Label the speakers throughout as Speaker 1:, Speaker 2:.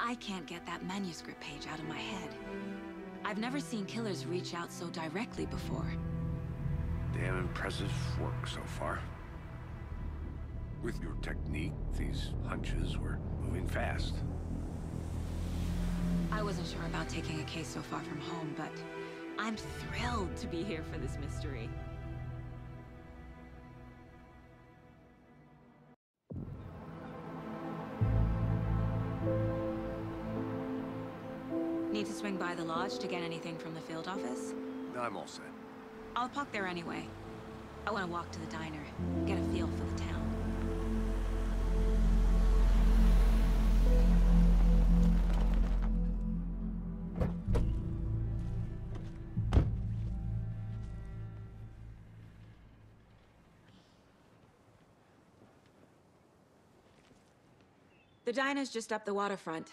Speaker 1: I can't get that manuscript page out of my head. I've never seen killers reach out so directly before.
Speaker 2: Damn impressive work so far. With your technique, these hunches were moving fast.
Speaker 1: I wasn't sure about taking a case so far from home, but I'm thrilled to be here for this mystery. Need to swing by the lodge to get anything from the field office?
Speaker 2: I'm all set.
Speaker 1: I'll park there anyway. I want to walk to the diner, get a feel for the town. The diner's just up the waterfront.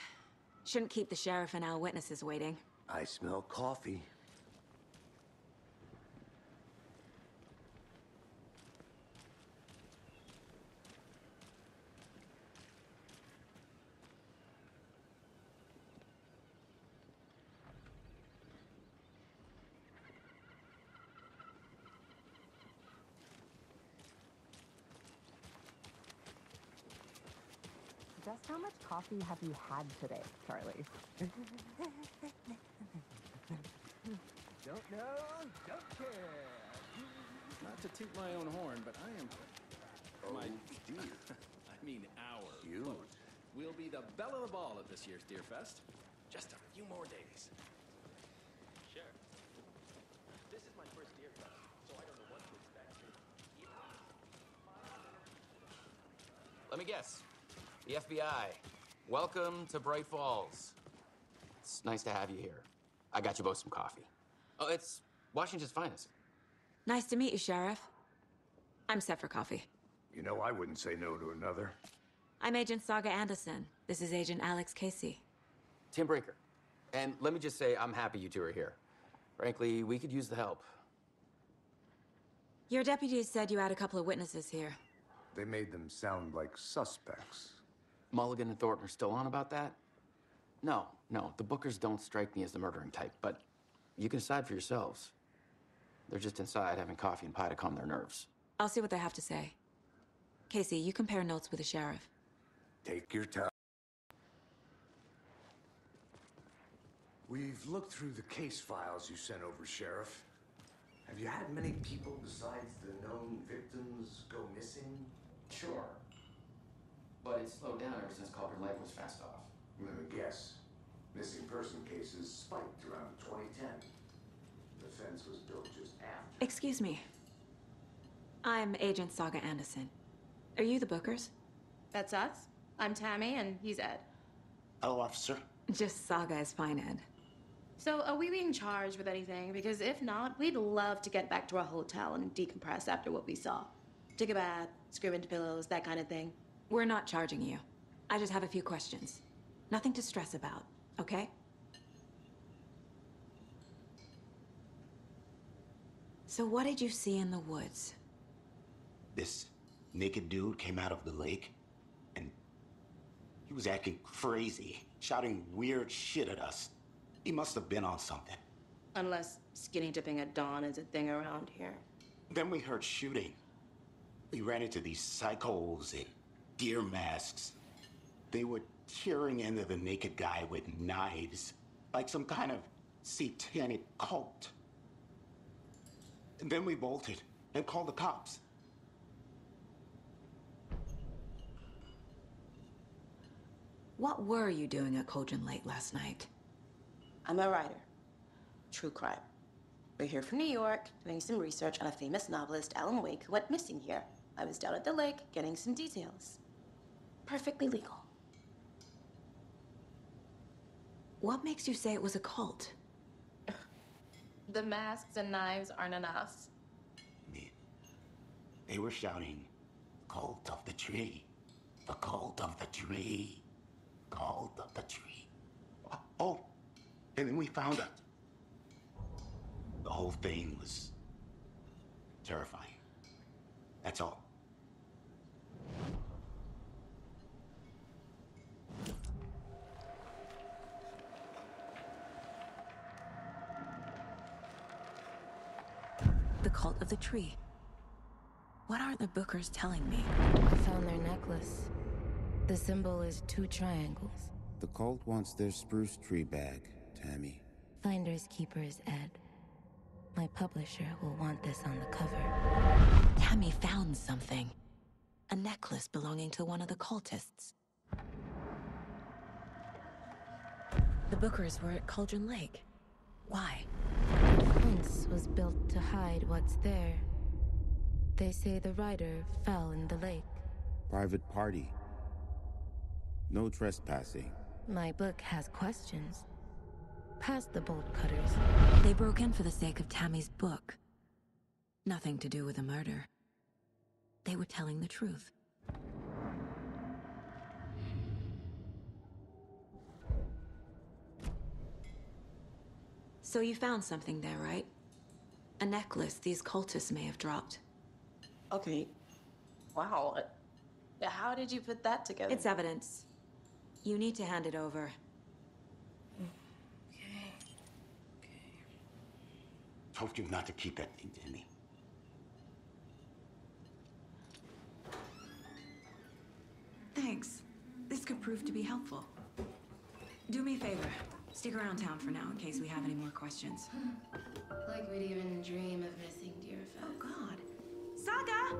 Speaker 1: Shouldn't keep the sheriff and our witnesses waiting.
Speaker 2: I smell coffee.
Speaker 3: Just how much coffee have you had today, Charlie?
Speaker 4: Don't know, don't care. Not to toot my own horn, but I am...
Speaker 2: Oh, dear.
Speaker 4: I mean our
Speaker 2: Cute.
Speaker 4: float. We'll be the belle of the ball at this year's Deer Fest. Just a few more days. Sure. This is my first Deer Fest, so I don't know what to expect.
Speaker 5: Let me guess. The FBI. Welcome to Bright Falls. It's nice to have you here. I got you both some coffee. Oh, it's Washington's finest.
Speaker 1: Nice to meet you, Sheriff. I'm set for coffee.
Speaker 2: You know, I wouldn't say no to another.
Speaker 1: I'm Agent Saga Anderson. This is Agent Alex Casey.
Speaker 5: Tim Brinker. And let me just say, I'm happy you two are here. Frankly, we could use the help.
Speaker 1: Your deputies said you had a couple of witnesses here.
Speaker 2: They made them sound like suspects.
Speaker 5: Mulligan and Thornton are still on about that? No, the Bookers don't strike me as the murdering type, but you can decide for yourselves. They're just inside having coffee and pie to calm their nerves.
Speaker 1: I'll see what they have to say. Casey, you compare notes with the sheriff.
Speaker 2: Take your time. We've looked through the case files you sent over, Sheriff. Have you had many people besides the known victims go missing?
Speaker 5: Sure. But it's slowed down ever since Culver Lake was fast off.
Speaker 2: Let me guess. Missing person cases spiked around 2010. The fence was built just after.
Speaker 1: Excuse me. I'm Agent Saga Anderson. Are you the Bookers?
Speaker 6: That's us. I'm Tammy, and he's Ed.
Speaker 7: Hello, officer.
Speaker 1: Just Saga is fine, Ed.
Speaker 6: So, are we being charged with anything? Because if not, we'd love to get back to our hotel and decompress after what we saw. Take a bath, scream into pillows, that kind of thing.
Speaker 1: We're not charging you. I just have a few questions. Nothing to stress about, okay? So what did you see in the woods?
Speaker 7: This naked dude came out of the lake, and he was acting crazy, shouting weird shit at us. He must have been on something.
Speaker 6: Unless skinny dipping at dawn is a thing around here.
Speaker 7: Then we heard shooting. We ran into these psychos in deer masks. They were tearing into the naked guy with knives, like some kind of satanic cult. And then we bolted and called the cops.
Speaker 1: What were you doing at Cauldron Lake last night?
Speaker 6: I'm a writer. True crime. We're here from New York, doing some research on a famous novelist, Alan Wake, who went missing here. I was down at the lake, getting some details. Perfectly legal.
Speaker 1: What makes you say it was a cult?
Speaker 6: The masks and knives aren't enough.
Speaker 7: They were shouting, "Cult of the tree, the cult of the tree, cult of the tree." Oh, and then we found it. The whole thing was terrifying. That's all.
Speaker 1: The cult of the tree. What aren't the Bookers telling me?
Speaker 8: I found their necklace. The symbol is 2 triangles.
Speaker 9: The cult wants their spruce tree back, Tammy.
Speaker 8: Finders keepers, Ed. My publisher will want this on the cover.
Speaker 1: Tammy found something. A necklace belonging to one of the cultists. The Bookers were at Cauldron Lake. Why?
Speaker 8: The fence was built to hide what's there. They say the rider fell in the lake.
Speaker 9: Private party. No trespassing.
Speaker 8: My book has questions. Past the bolt cutters.
Speaker 1: They broke in for the sake of Tammy's book. Nothing to do with a murder. They were telling the truth. So you found something there, right? A necklace these cultists may have dropped.
Speaker 6: Okay. Wow. How did you put that together?
Speaker 1: It's evidence. You need to hand it over.
Speaker 7: Told you not to keep that thing, Tammy.
Speaker 1: Thanks. This could prove to be helpful. Do me a favor. Stick around town for now in case we have any more questions.
Speaker 8: Like we'd even dream of missing Deerfest.
Speaker 10: Oh, God. Saga!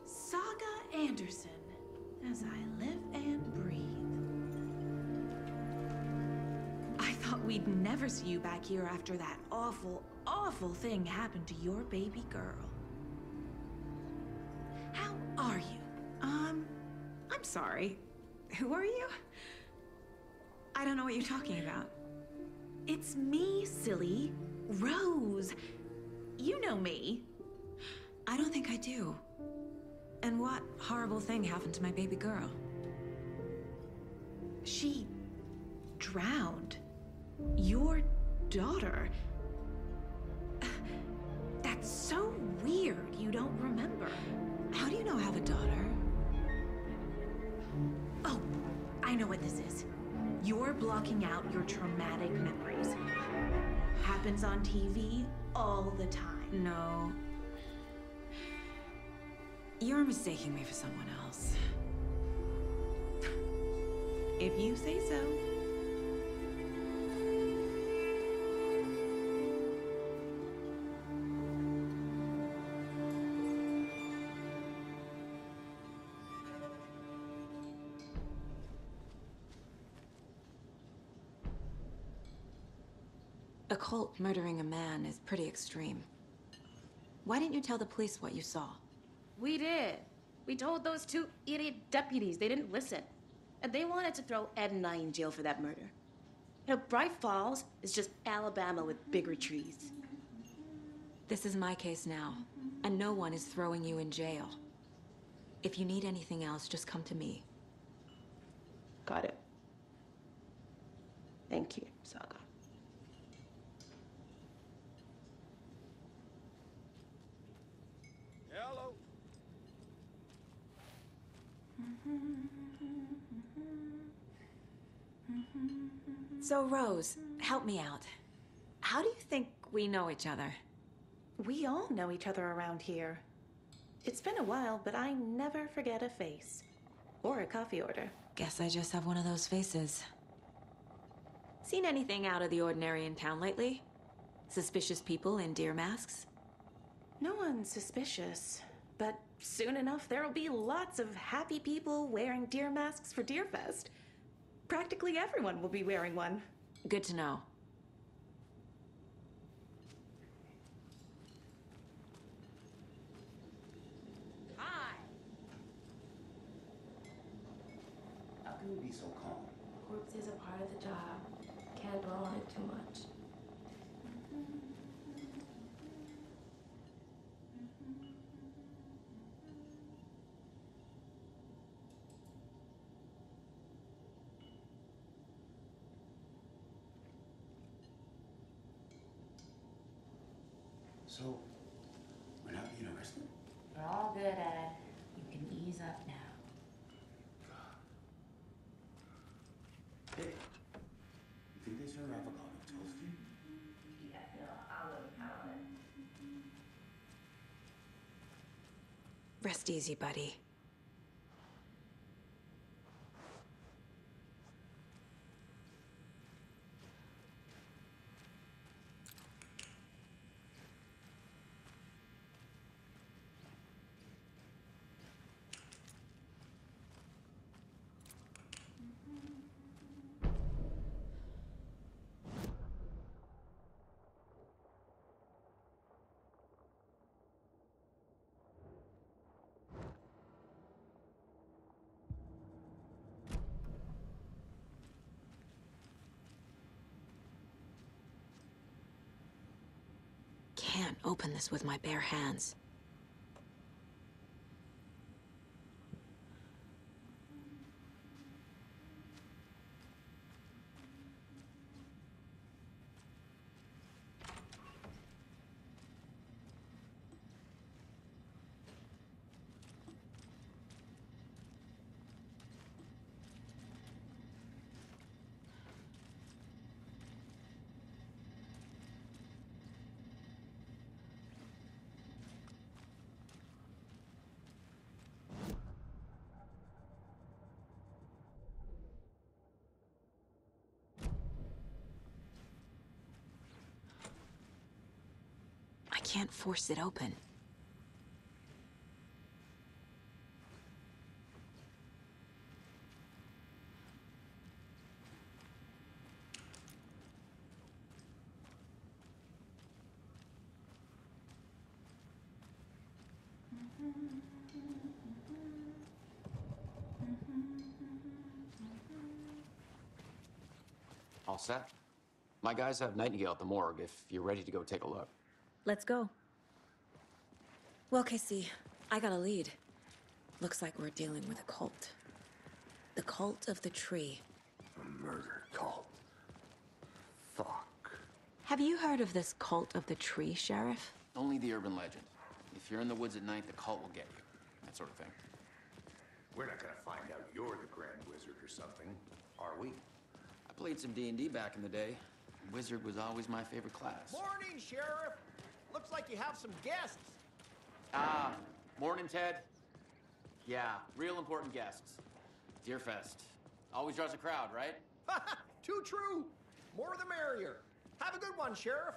Speaker 10: Saga Anderson. As I live and breathe. I thought we'd never see you back here after that awful, awful thing happened to your baby girl. How are you? I'm sorry. Who are you? I don't know what you're talking about. It's me, silly. Rose. You know me.
Speaker 1: I don't think I do. And what horrible thing happened to my baby girl?
Speaker 10: She drowned. Your daughter. That's so weird you don't remember.
Speaker 1: How do you know I have a daughter?
Speaker 10: Oh, I know what this is. You're blocking out your traumatic memories. Happens on TV all the time.
Speaker 1: No. You're mistaking me for someone else.
Speaker 10: If you say so.
Speaker 1: A cult murdering a man is pretty extreme. Why didn't you tell the police what you saw?
Speaker 6: We did. We told those 2 idiot deputies. They didn't listen. And they wanted to throw Ed and I in jail for that murder. You know, Bright Falls is just Alabama with bigger trees.
Speaker 1: This is my case now, and no one is throwing you in jail. If you need anything else, just come to me.
Speaker 6: Got it. Thank you, Saga.
Speaker 2: Hello.
Speaker 1: So, Rose, help me out. How do you think we know each other?
Speaker 10: We all know each other around here. It's been a while, but I never forget a face. Or a coffee order.
Speaker 1: Guess I just have one of those faces. Seen anything out of the ordinary in town lately? Suspicious people in deer masks?
Speaker 10: No one's suspicious. But soon enough, there'll be lots of happy people wearing deer masks for Deerfest. Practically everyone will be wearing one.
Speaker 1: Good to know.
Speaker 10: Hi!
Speaker 7: How can you be so calm?
Speaker 8: Corpse is a part of the job. Can't dwell on it too much.
Speaker 7: So, we're not being arrested?
Speaker 8: We're all good, Ed. You can ease up now.
Speaker 7: Hey, you think they serve avocado toast here?
Speaker 8: Yeah, no, I'll look on it.
Speaker 1: Rest easy, buddy. Can't open this with my bare hands. I can't force it open.
Speaker 5: All set? My guys have Nightingale at the morgue if you're ready to go take a look.
Speaker 1: Let's go. Well, Casey, I got a lead. Looks like we're dealing with a cult. The cult of the tree.
Speaker 2: A murder cult. Fuck.
Speaker 1: Have you heard of this cult of the tree, Sheriff?
Speaker 5: Only the urban legend. If you're in the woods at night, the cult will get you. That sort of thing.
Speaker 2: We're not gonna find out you're the Grand Wizard or something, are we?
Speaker 5: I played some D&D back in the day. Wizard was always my favorite class.
Speaker 4: Morning, Sheriff. Looks like you have some guests.
Speaker 5: Ah, morning, Ted. Yeah, real important guests. Deerfest. Always draws a crowd, right?
Speaker 4: Too true. More the merrier. Have a good one, Sheriff.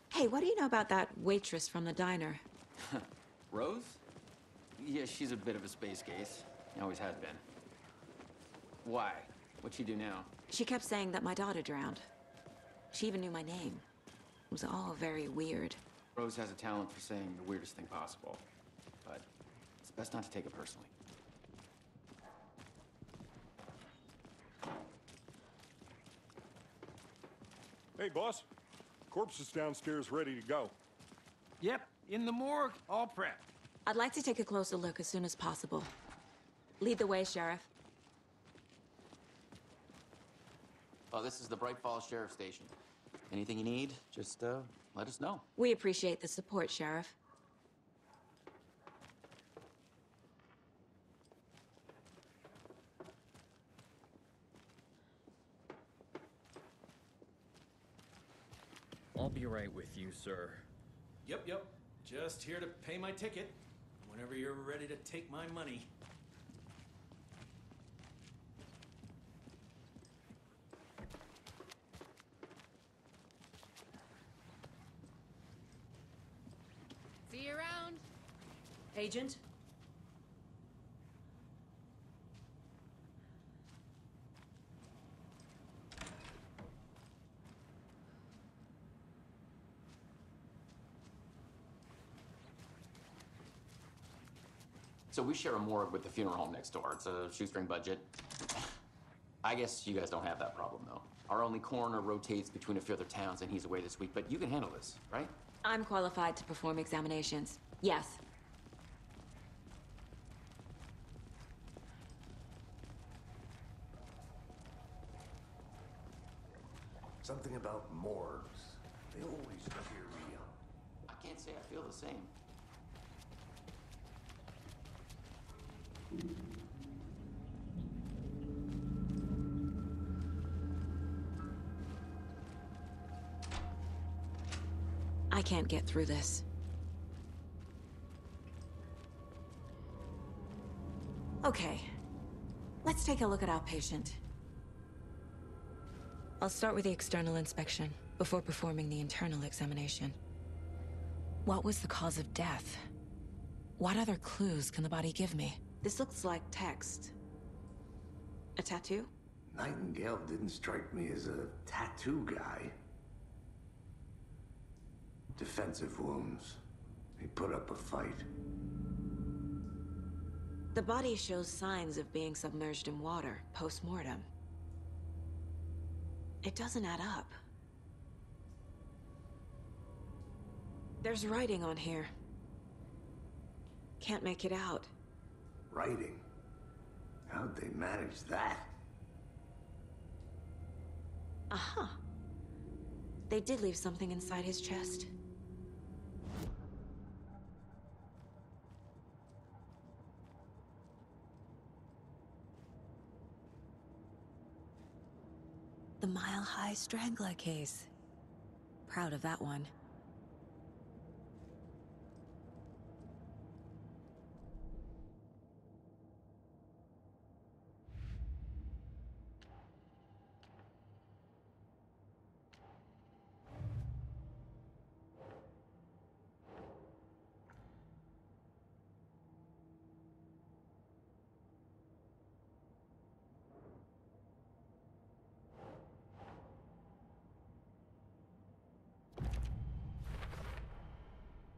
Speaker 1: Hey, what do you know about that waitress from the diner?
Speaker 5: Rose? Yeah, she's a bit of a space case. Always has been. Why? What'd she do now?
Speaker 1: She kept saying that my daughter drowned. She even knew my name. It was all very weird.
Speaker 5: Rose has a talent for saying the weirdest thing possible. But it's best not to take it personally.
Speaker 11: Hey, boss. Corpse is downstairs ready to go.
Speaker 12: Yep, in the morgue, all prepped.
Speaker 1: I'd like to take a closer look as soon as possible. Lead the way, Sheriff.
Speaker 5: Oh, this is the Bright Falls Sheriff Station. Anything you need, just let us know.
Speaker 1: We appreciate the support, Sheriff.
Speaker 12: I'll be right with you, sir.
Speaker 4: Yep. Just here to pay my ticket. Whenever you're ready to take my money.
Speaker 13: See you around.
Speaker 10: Agent?
Speaker 5: So we share a morgue with the funeral home next door. It's a shoestring budget. I guess you guys don't have that problem, though. Our only coroner rotates between a few other towns, and he's away this week. But you can handle this, right?
Speaker 1: I'm qualified to perform examinations. Yes.
Speaker 2: Something about morgues. They always cheer me up.
Speaker 5: I can't say I feel the same.
Speaker 1: I can't get through this. Okay. Let's take a look at our patient. I'll start with the external inspection, before performing the internal examination. What was the cause of death? What other clues can the body give me? This looks like text. A tattoo?
Speaker 2: Nightingale didn't strike me as a tattoo guy. Defensive wounds. He put up a fight.
Speaker 1: The body shows signs of being submerged in water, post-mortem. It doesn't add up. There's writing on here. Can't make it out.
Speaker 2: Writing? How'd they manage that?
Speaker 1: Uh-huh. They did leave something inside his chest. The Mile High Strangler case. Proud of that one.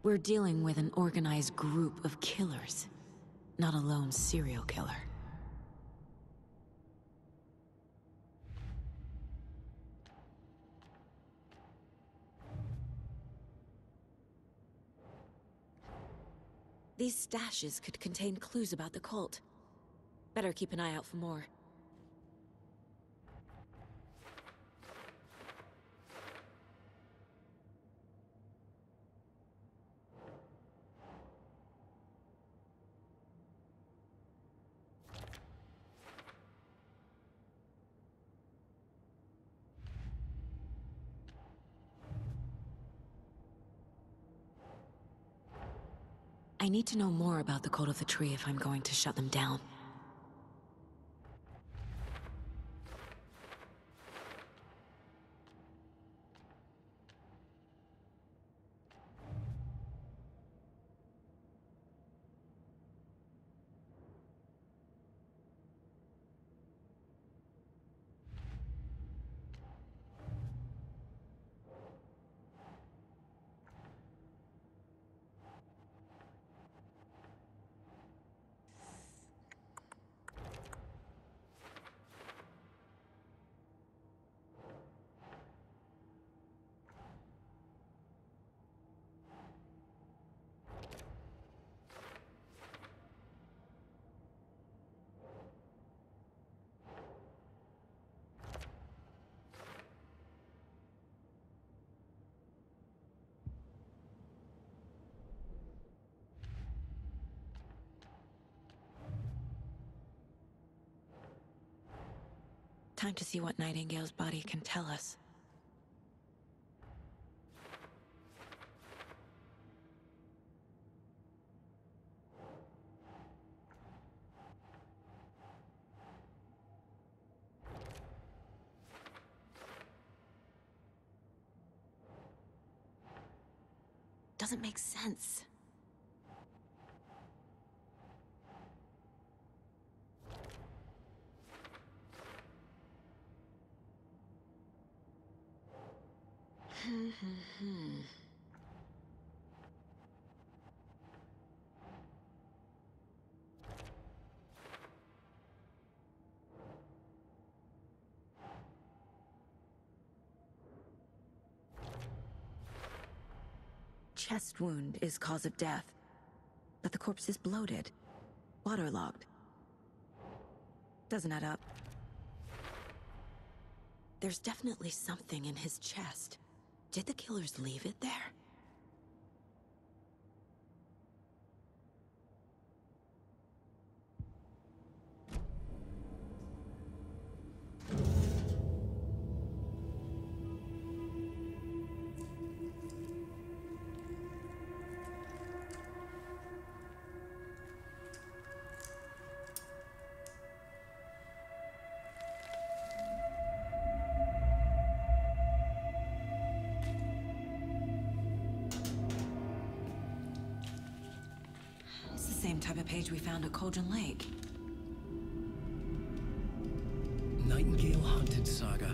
Speaker 1: We're dealing with an organized group of killers, not a lone serial killer. These stashes could contain clues about the cult. Better keep an eye out for more. I need to know more about the Cult of the Tree if I'm going to shut them down. Time to see what Nightingale's body can tell us. Doesn't make sense. Chest wound is cause of death, but the corpse is bloated, waterlogged. Doesn't add up. There's definitely something in his chest. Did the killers leave it there? same type of page we found at Cauldron Lake.
Speaker 14: Nightingale hunted Saga.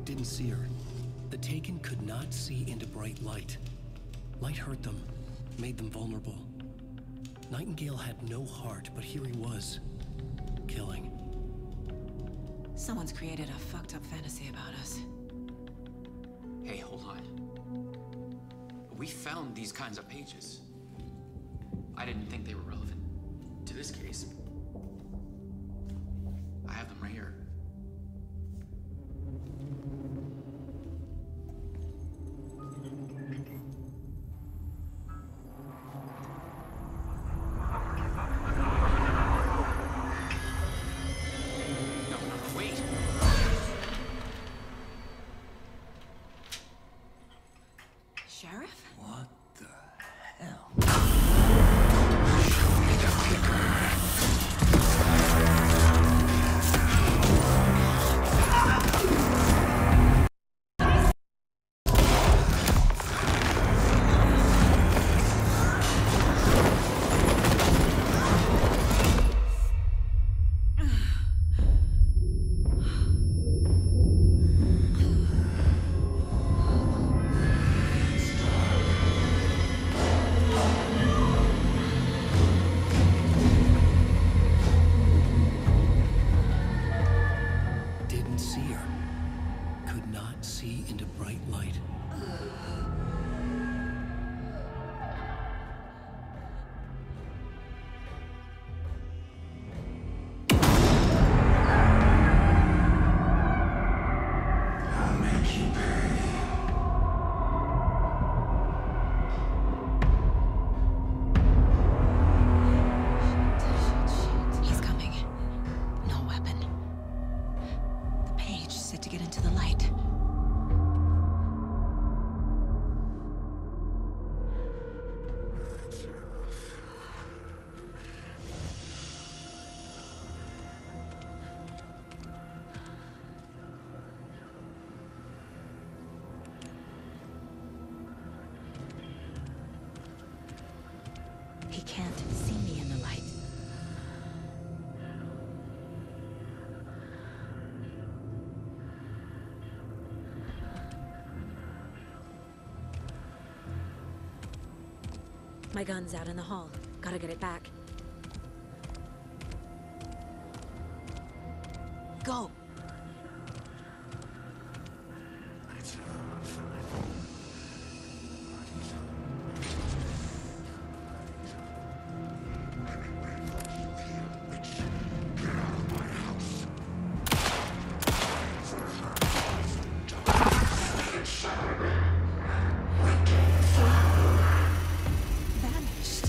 Speaker 14: Didn't see her. The Taken could not see into bright light. Light hurt them, made them vulnerable. Nightingale had no heart, but here he was, killing.
Speaker 1: Someone's created a fucked up fantasy about us.
Speaker 5: Hey, hold on. We found these kinds of pages. I didn't think they were relevant to this case. I have them right here.
Speaker 1: Sheriff?
Speaker 2: What the hell?
Speaker 14: Didn't see her. Could not see into bright light.
Speaker 7: I'll make you pay.
Speaker 1: He's coming. No weapon. The page said to get into the light. He can't see me in the light. My gun's out in the hall. Gotta get it back. Go! Vanished.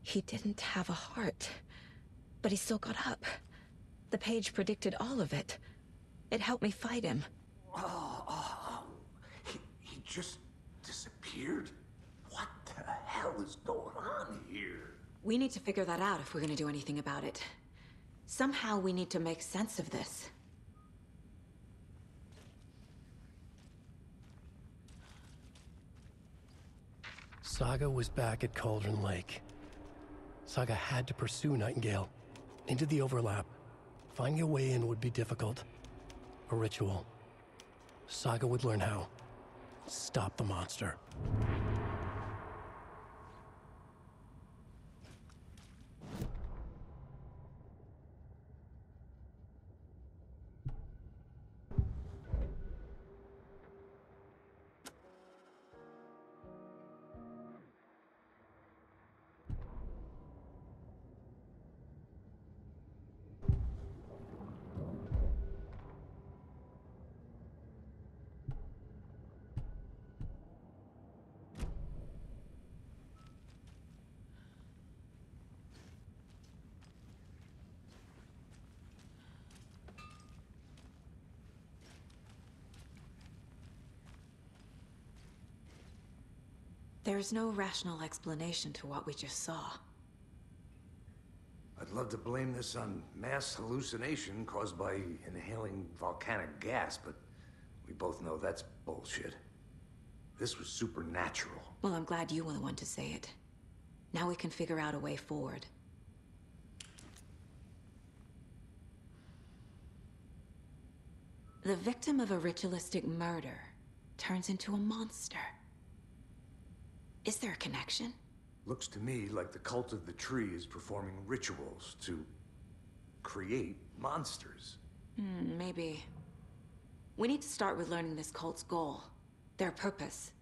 Speaker 1: He didn't have a heart, but he still got up. The page predicted all of it. It helped me fight him.
Speaker 7: He just disappeared? What the hell is going on here?
Speaker 1: We need to figure that out if we're gonna do anything about it. Somehow we need to make sense of this.
Speaker 14: Saga was back at Cauldron Lake. Saga had to pursue Nightingale. Into the overlap. Finding a way in would be difficult. A ritual. Saga would learn how. Stop the monster.
Speaker 1: There's no rational explanation to what we just saw.
Speaker 2: I'd love to blame this on mass hallucination caused by inhaling volcanic gas, but we both know that's bullshit. This was supernatural.
Speaker 1: Well, I'm glad you were the one to say it. Now we can figure out a way forward. The victim of a ritualistic murder turns into a monster. Is there a connection?
Speaker 2: Looks to me like the cult of the tree is performing rituals to create monsters.
Speaker 1: Maybe. We need to start with learning this cult's goal, their purpose.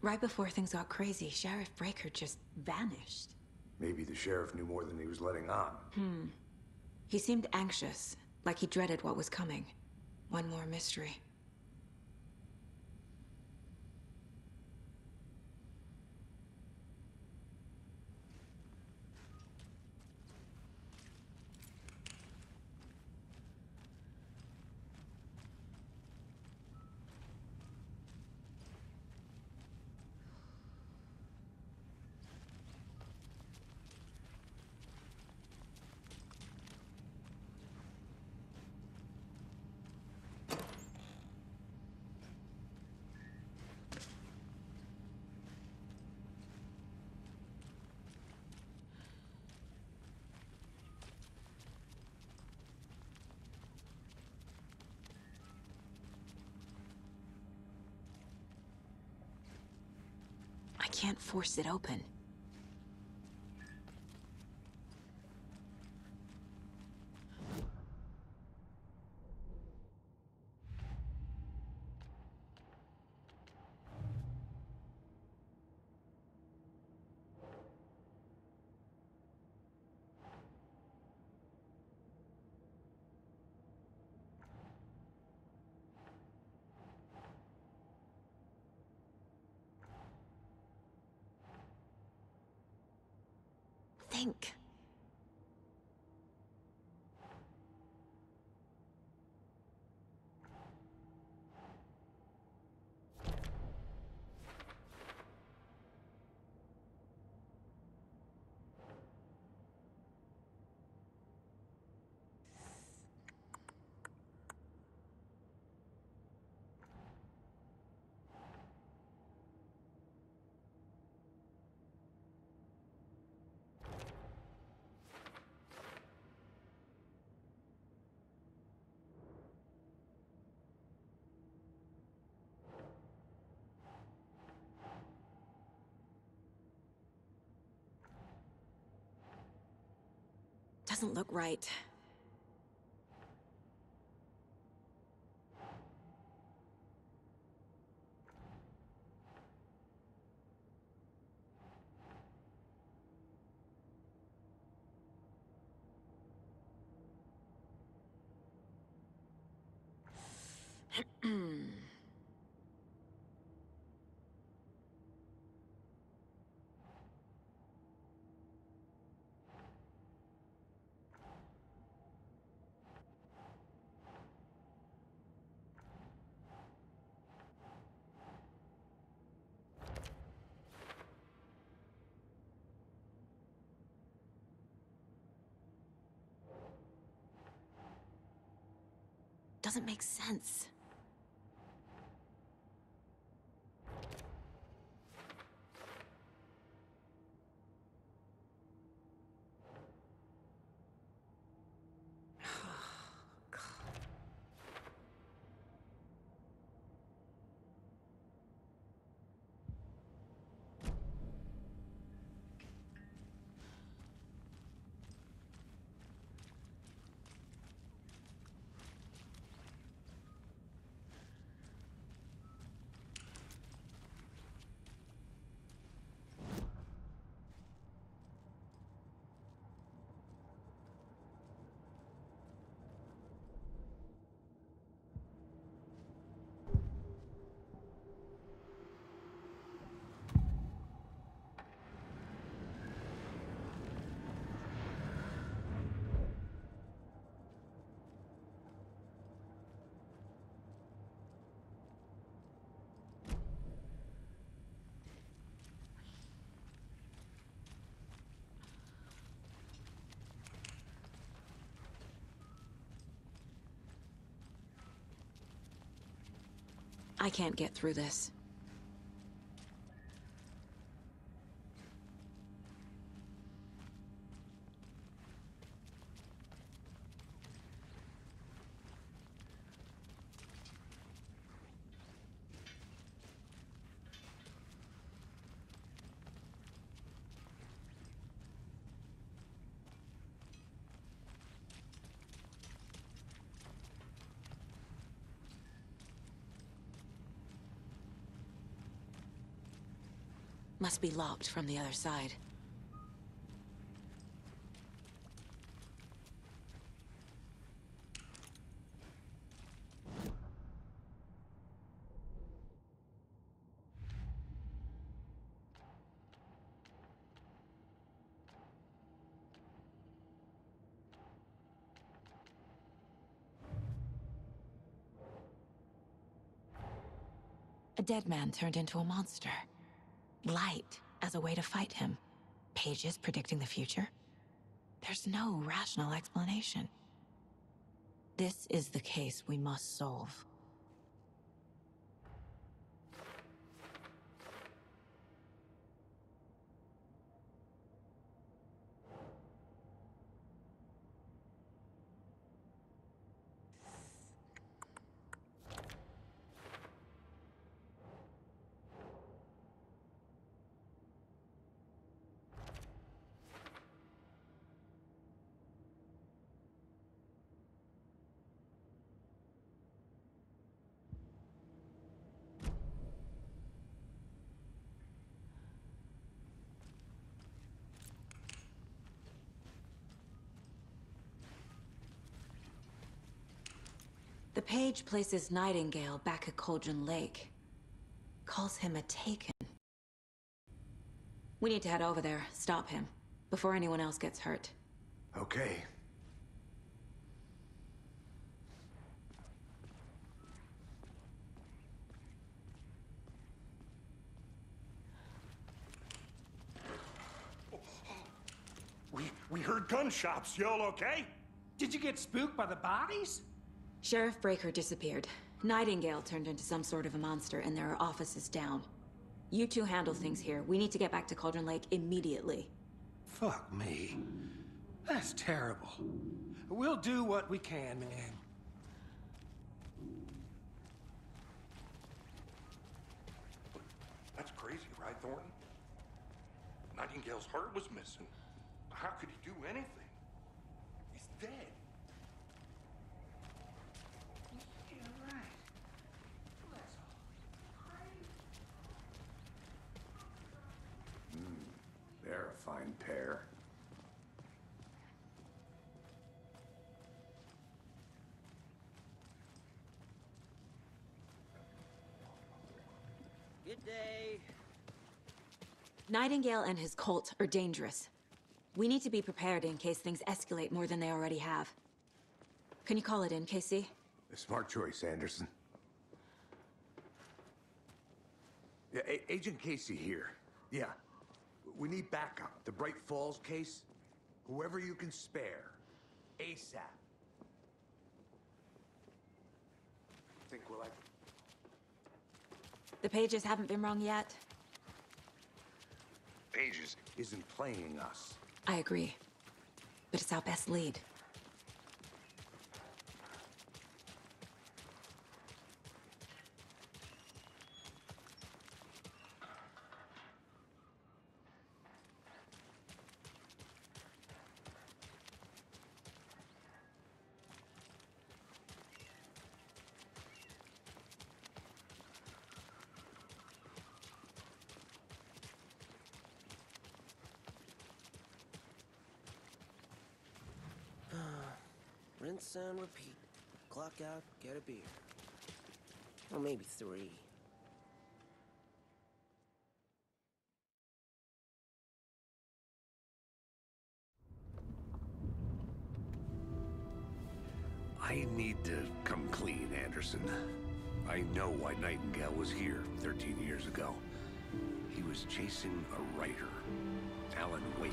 Speaker 1: Right before things got crazy, Sheriff Breaker just vanished.
Speaker 2: Maybe the sheriff knew more than he was letting on.
Speaker 1: He seemed anxious, like he dreaded what was coming. One more mystery. I can't force it open. Think. Doesn't look right. Doesn't make sense. I can't get through this. Must be locked from the other side. A dead man turned into a monster. Light as a way to fight him. Pages predicting the future? There's no rational explanation. This is the case we must solve. The page places Nightingale back at Cauldron Lake. Calls him a Taken. We need to head over there, stop him, before anyone else gets hurt.
Speaker 2: Okay.
Speaker 11: We heard gunshots. Y'all okay?
Speaker 12: Did you get spooked by the bodies?
Speaker 1: Sheriff Breaker disappeared. Nightingale turned into some sort of a monster, and there are offices down. You two handle things here. We need to get back to Cauldron Lake immediately.
Speaker 12: Fuck me. That's terrible. We'll do what we can, man.
Speaker 11: That's crazy, right, Thornton? Nightingale's heart was missing. How could he do anything? He's dead.
Speaker 12: Yeah, right. Well, that's all crazy.
Speaker 2: They're a fine pair.
Speaker 15: Good day.
Speaker 1: Nightingale and his cult are dangerous. We need to be prepared in case things escalate more than they already have. Can you call it in, KC?
Speaker 2: A smart choice, Anderson. Yeah, Agent Casey here. Yeah. We need backup. The Bright Falls case? Whoever you can spare. ASAP. Think we'll like...
Speaker 1: The pages haven't been wrong yet?
Speaker 2: Pages isn't playing us.
Speaker 1: I agree. But it's our best lead.
Speaker 15: Rinse and repeat. Clock out, get a beer. Or maybe 3.
Speaker 2: I need to come clean, Anderson. I know why Nightingale was here 13 years ago. He was chasing a writer, Alan Wake.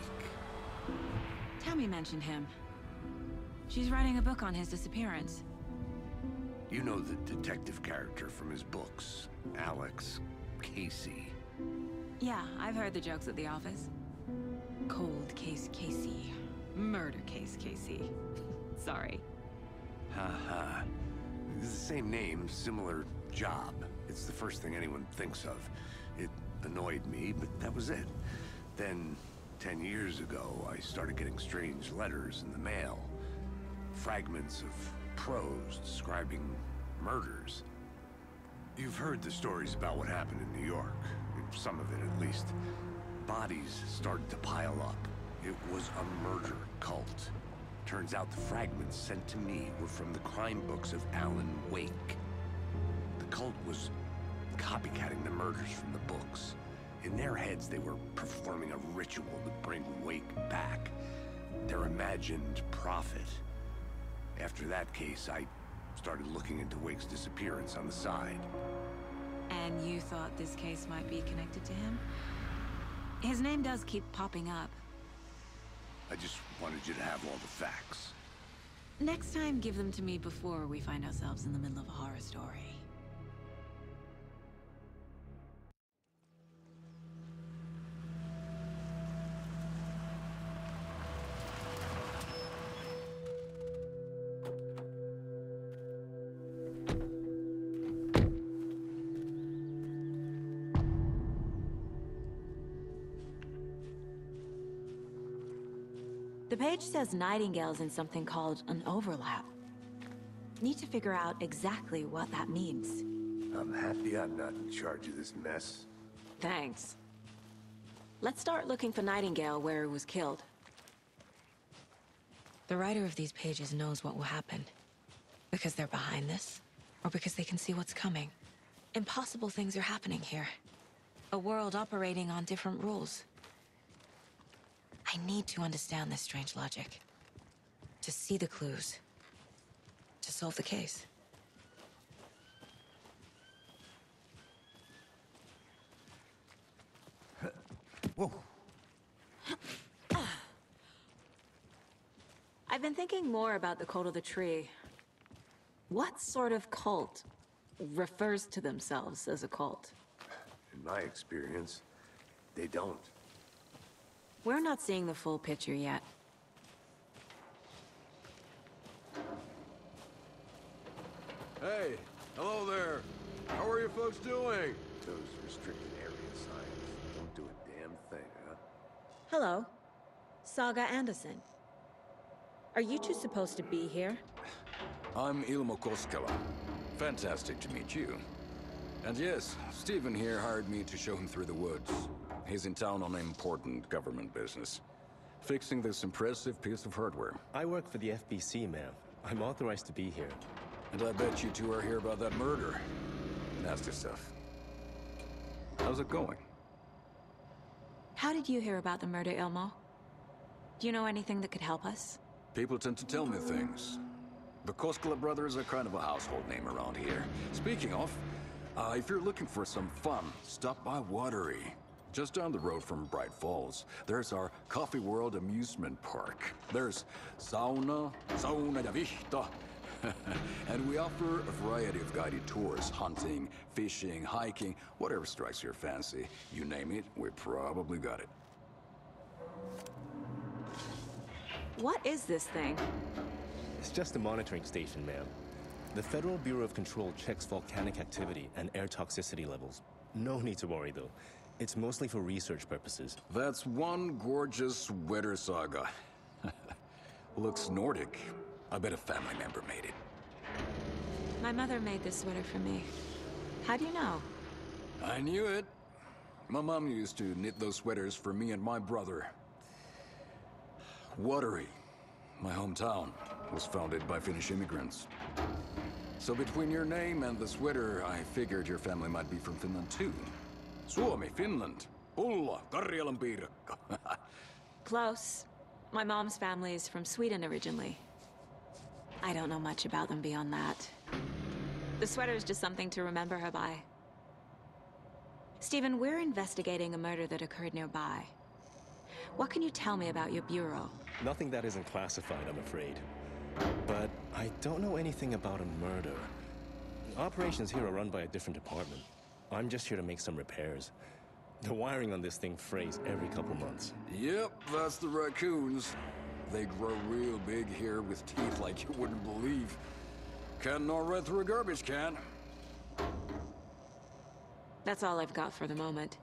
Speaker 1: Tammy mentioned him. She's writing a book on his disappearance.
Speaker 2: You know the detective character from his books, Alex Casey.
Speaker 10: Yeah, I've heard the jokes at the office. Cold case Casey. Murder case Casey. Sorry.
Speaker 2: Haha. It's the same name, similar job. It's the first thing anyone thinks of. It annoyed me, but that was it. Then, 10 years ago, I started getting strange letters in the mail. Fragments of prose describing murders. You've heard the stories about what happened in New York. Some of it, at least. Bodies started to pile up. It was a murder cult. Turns out the fragments sent to me were from the crime books of Alan Wake. The cult was copycatting the murders from the books. In their heads, they were performing a ritual to bring Wake back. Their imagined prophet. After that case, I started looking into Wake's disappearance on the side.
Speaker 10: And you thought this case might be connected to him? His name does keep popping up.
Speaker 2: I just wanted you to have all the facts.
Speaker 10: Next time, give them to me before we find ourselves in the middle of a horror story. The page says Nightingale's in something called an overlap. Need to figure out exactly what that means.
Speaker 2: I'm happy I'm not in charge of this mess.
Speaker 10: Thanks. Let's start looking for Nightingale where he was killed.
Speaker 1: The writer of these pages knows what will happen. Because they're behind this, or because they can see what's coming. Impossible things are happening here. A world operating on different rules. I need to understand this strange logic. To see the clues. To solve the case.
Speaker 2: Whoa.
Speaker 10: I've been thinking more about the cult of the tree. What sort of cult refers to themselves as a cult?
Speaker 2: In my experience, they don't.
Speaker 10: We're not seeing the full picture yet.
Speaker 16: Hey, hello there. How are you folks doing?
Speaker 2: Those restricted area signs don't do a damn thing, huh?
Speaker 10: Hello. Saga Anderson. Are you two supposed to be here?
Speaker 16: I'm Ilmo Koskela. Fantastic to meet you. And yes, Stephen here hired me to show him through the woods. He's in town on important government business. Fixing this impressive piece of hardware.
Speaker 17: I work for the FBC, ma'am. I'm authorized to be here.
Speaker 16: And I bet you two are here about that murder. Nasty stuff. How's it going?
Speaker 10: How did you hear about the murder, Ilmo? Do you know anything that could help us?
Speaker 16: People tend to tell me things. The Koskela brothers are kind of a household name around here. Speaking of, if you're looking for some fun, stop by Watery. Just down the road from Bright Falls, there's our Coffee World amusement park. There's sauna ja vihta. And we offer a variety of guided tours, hunting, fishing, hiking, whatever strikes your fancy. You name it, we probably got it.
Speaker 10: What is this thing?
Speaker 17: It's just a monitoring station, ma'am. The Federal Bureau of Control checks volcanic activity and air toxicity levels. No need to worry, though. It's mostly for research purposes.
Speaker 16: That's one gorgeous sweater, Saga. Looks Nordic. I bet a family member made it.
Speaker 10: My mother made this sweater for me. How do you know?
Speaker 16: I knew it. My mom used to knit those sweaters for me and my brother. Watery, my hometown, was founded by Finnish immigrants. So between your name and the sweater, I figured your family might be from Finland too. Suomi, Finland. Pulla, Karjalan piirakka.
Speaker 10: Close. My mom's family is from Sweden originally. I don't know much about them beyond that. The sweater is just something to remember her by. Stephen, we're investigating a murder that occurred nearby. What can you tell me about your bureau?
Speaker 17: Nothing that isn't classified, I'm afraid. But I don't know anything about a murder. Operations here are run by a different department. I'm just here to make some repairs. The wiring on this thing frays every couple months.
Speaker 16: Yep, that's the raccoons. They grow real big here with teeth like you wouldn't believe. Can't gnaw right through a garbage can.
Speaker 1: That's all I've got for the moment.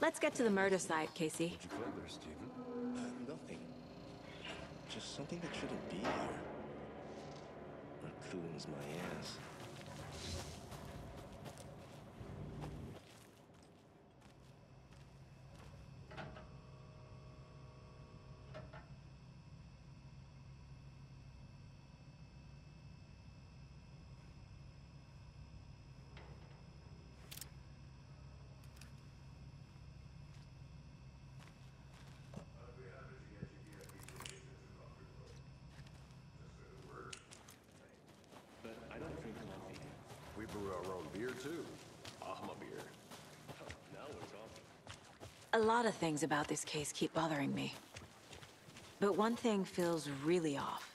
Speaker 1: Let's get to the murder site, Casey.
Speaker 17: What'd you find there, Stephen? Nothing. Just something that shouldn't be here. Raccoons, my ass. But I don't drink coffee.
Speaker 2: We brew our own beer, too. Ahma beer.
Speaker 17: Now we're talking.
Speaker 1: A lot of things about this case keep bothering me. But one thing feels really off.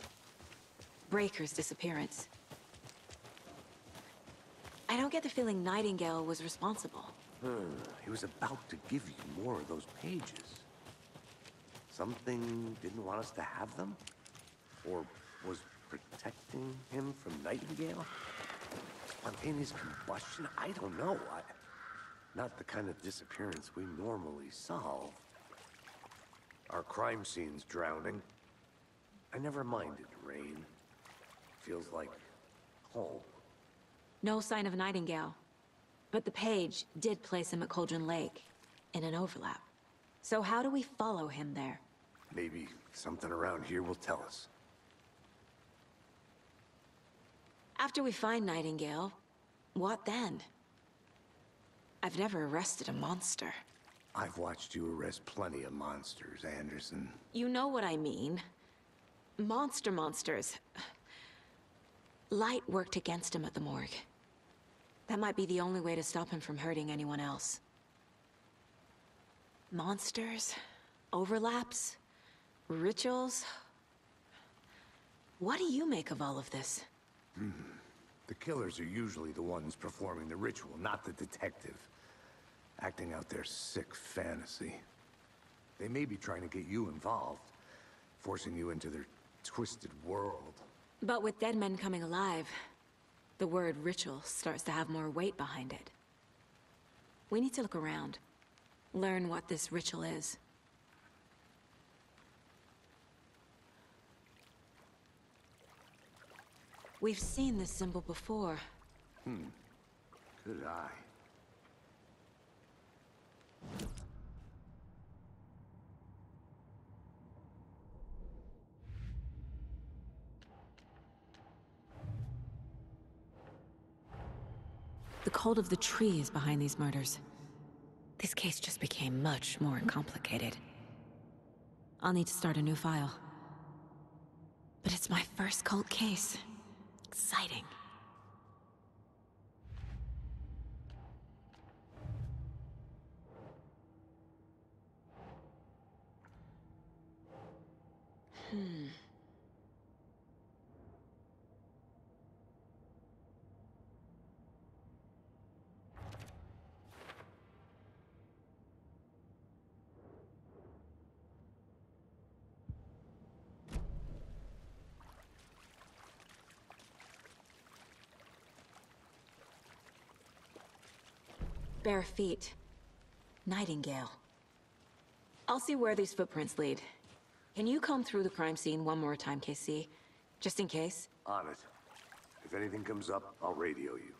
Speaker 1: Breaker's disappearance. I don't get the feeling Nightingale was responsible.
Speaker 2: He was about to give you more of those pages. Something didn't want us to have them? Or was protecting him from Nightingale? Spontaneous combustion? I don't know. Not the kind of disappearance we normally solve. Our crime scene's drowning. I never minded rain. Feels like home.
Speaker 1: No sign of Nightingale. But the page did place him at Cauldron Lake, in an overlap. So how do we follow him there?
Speaker 2: Maybe something around here will tell us.
Speaker 1: After we find Nightingale, what then? I've never arrested a monster.
Speaker 2: I've watched you arrest plenty of monsters, Anderson.
Speaker 1: You know what I mean. Monsters. Light worked against him at the morgue. That might be the only way to stop him from hurting anyone else. Monsters? Overlaps? Rituals? What do you make of all of this?
Speaker 2: The killers are usually the ones performing the ritual, not the detective. Acting out their sick fantasy. They may be trying to get you involved, forcing you into their twisted world.
Speaker 1: But with dead men coming alive, the word ritual starts to have more weight behind it. We need to look around. Learn what this ritual is. We've seen this symbol before.
Speaker 2: Good eye.
Speaker 1: The cult of the tree is behind these murders. This case just became much more complicated. I'll need to start a new file. But it's my first cult case. Exciting. Bare feet. Nightingale. I'll see where these footprints lead. Can you comb through the crime scene one more time, KC? Just in case?
Speaker 2: On it. If anything comes up, I'll radio you.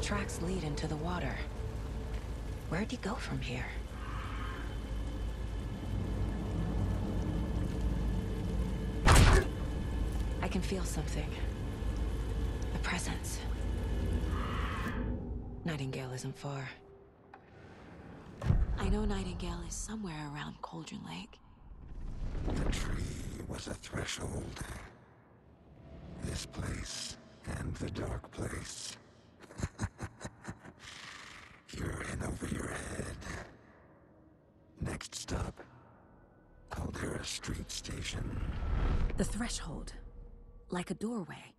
Speaker 1: tracks lead into the water. Where'd he go from here? I can feel something. A presence. Nightingale isn't far. I know Nightingale is somewhere around Cauldron Lake.
Speaker 18: The tree was a threshold. This place and the dark place. You're in over your head. Next stop, Caldera Street Station.
Speaker 1: The threshold. Like a doorway.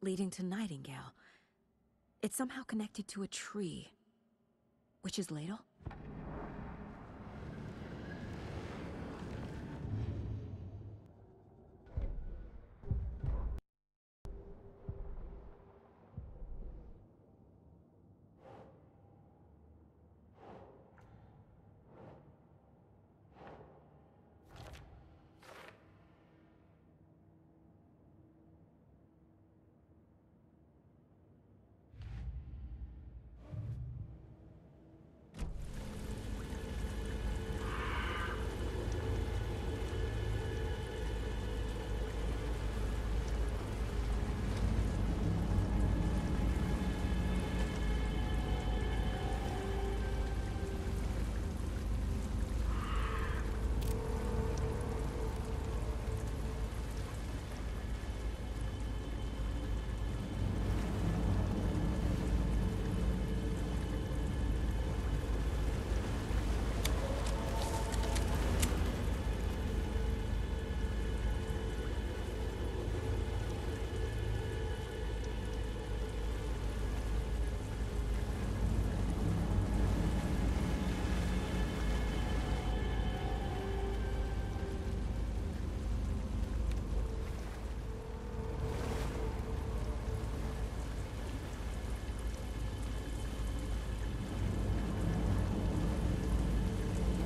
Speaker 1: Leading to Nightingale. It's somehow connected to a tree. Witch's Ladle?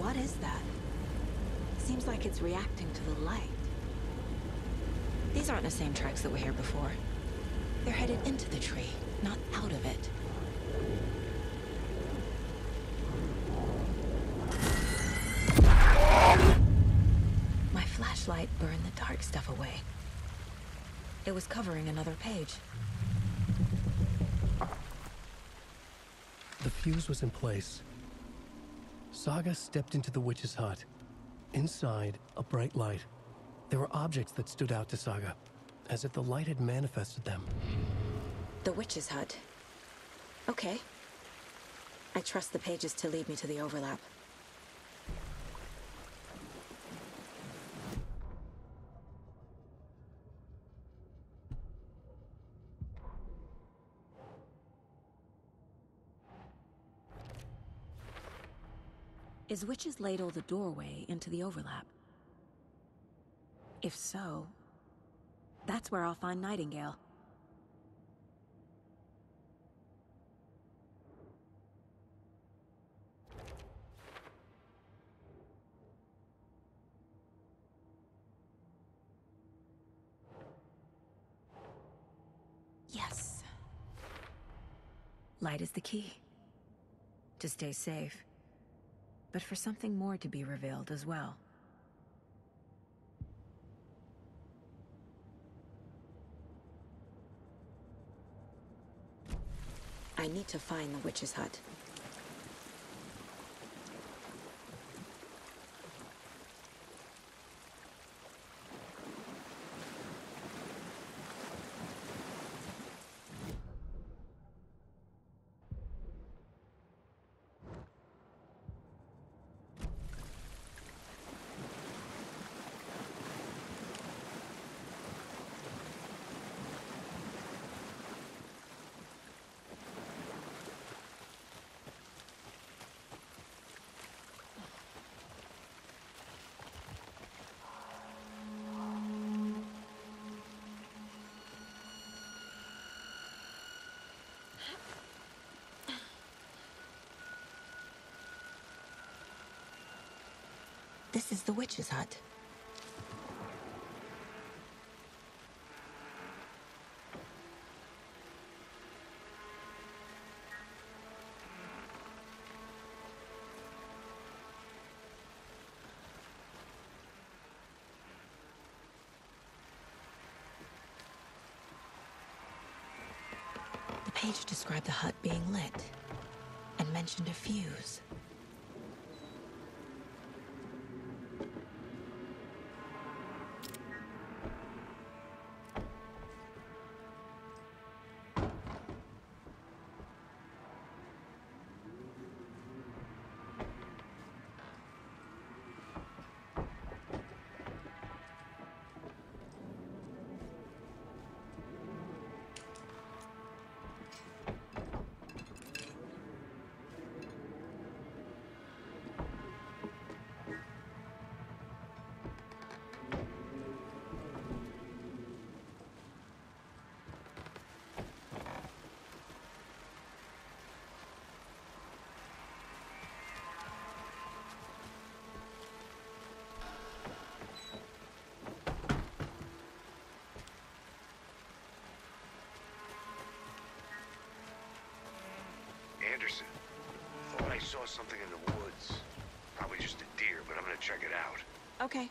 Speaker 1: What is that? Seems like it's reacting to the light. These aren't the same tracks that were here before. They're headed into the tree, not out of it. My flashlight burned the dark stuff away. It was covering another page.
Speaker 14: The fuse was in place. Saga stepped into the witch's hut. Inside, a bright light. There were objects that stood out to Saga, as if the light had manifested them.
Speaker 1: The witch's hut. Okay. I trust the pages to lead me to the overlap. Is Witch's Ladle the doorway into the overlap? If so, that's where I'll find Nightingale. Yes. Light is the key. To stay safe. But for something more to be revealed as well. I need to find the witch's hut. This is the witch's hut. page described the hut being lit and mentioned a fuse.
Speaker 2: Anderson, thought I saw something in the woods. Probably just a deer, but I'm gonna check it out.
Speaker 1: Okay.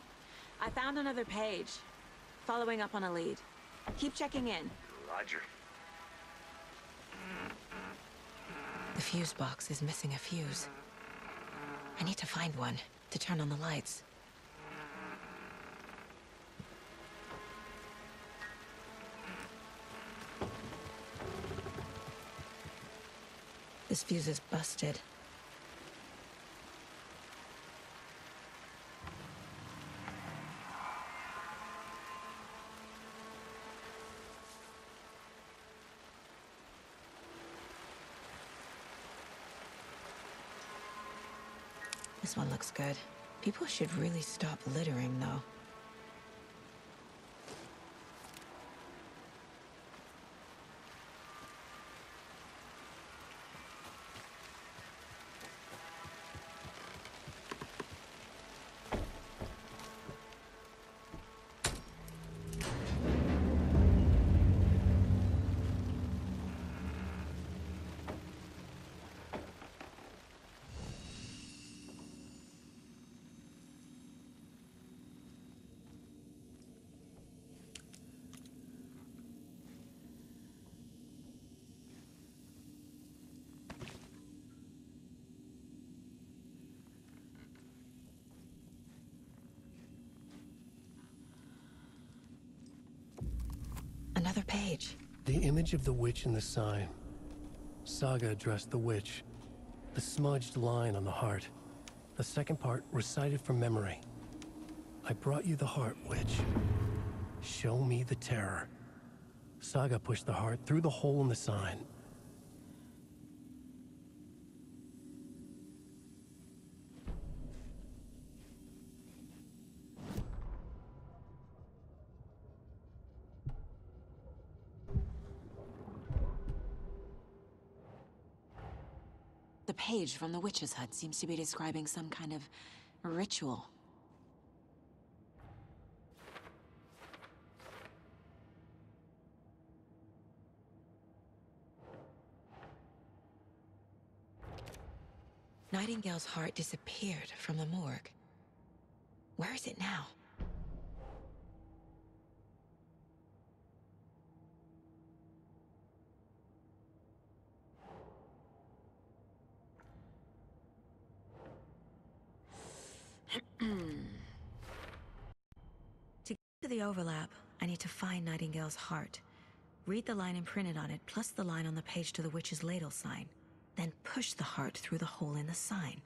Speaker 1: I found another page. Following up on a lead. Keep checking in.
Speaker 2: Roger.
Speaker 1: The fuse box is missing a fuse. I need to find one to turn on the lights. This fuse is busted. This one looks good. People should really stop littering, though. Another page.
Speaker 14: The image of the witch in the sign. Saga addressed the witch. The smudged line on the heart. The second part recited from memory. I brought you the heart, witch. Show me the terror. Saga pushed the heart through the hole in the sign.
Speaker 1: The page from the witch's hut seems to be describing some kind of ritual. Nightingale's heart disappeared from the morgue. Where is it now? To get to the overlap, I need to find Nightingale's heart. Read the line imprinted on it, plus the line on the page to the witch's ladle sign. Then push the heart through the hole in the sign.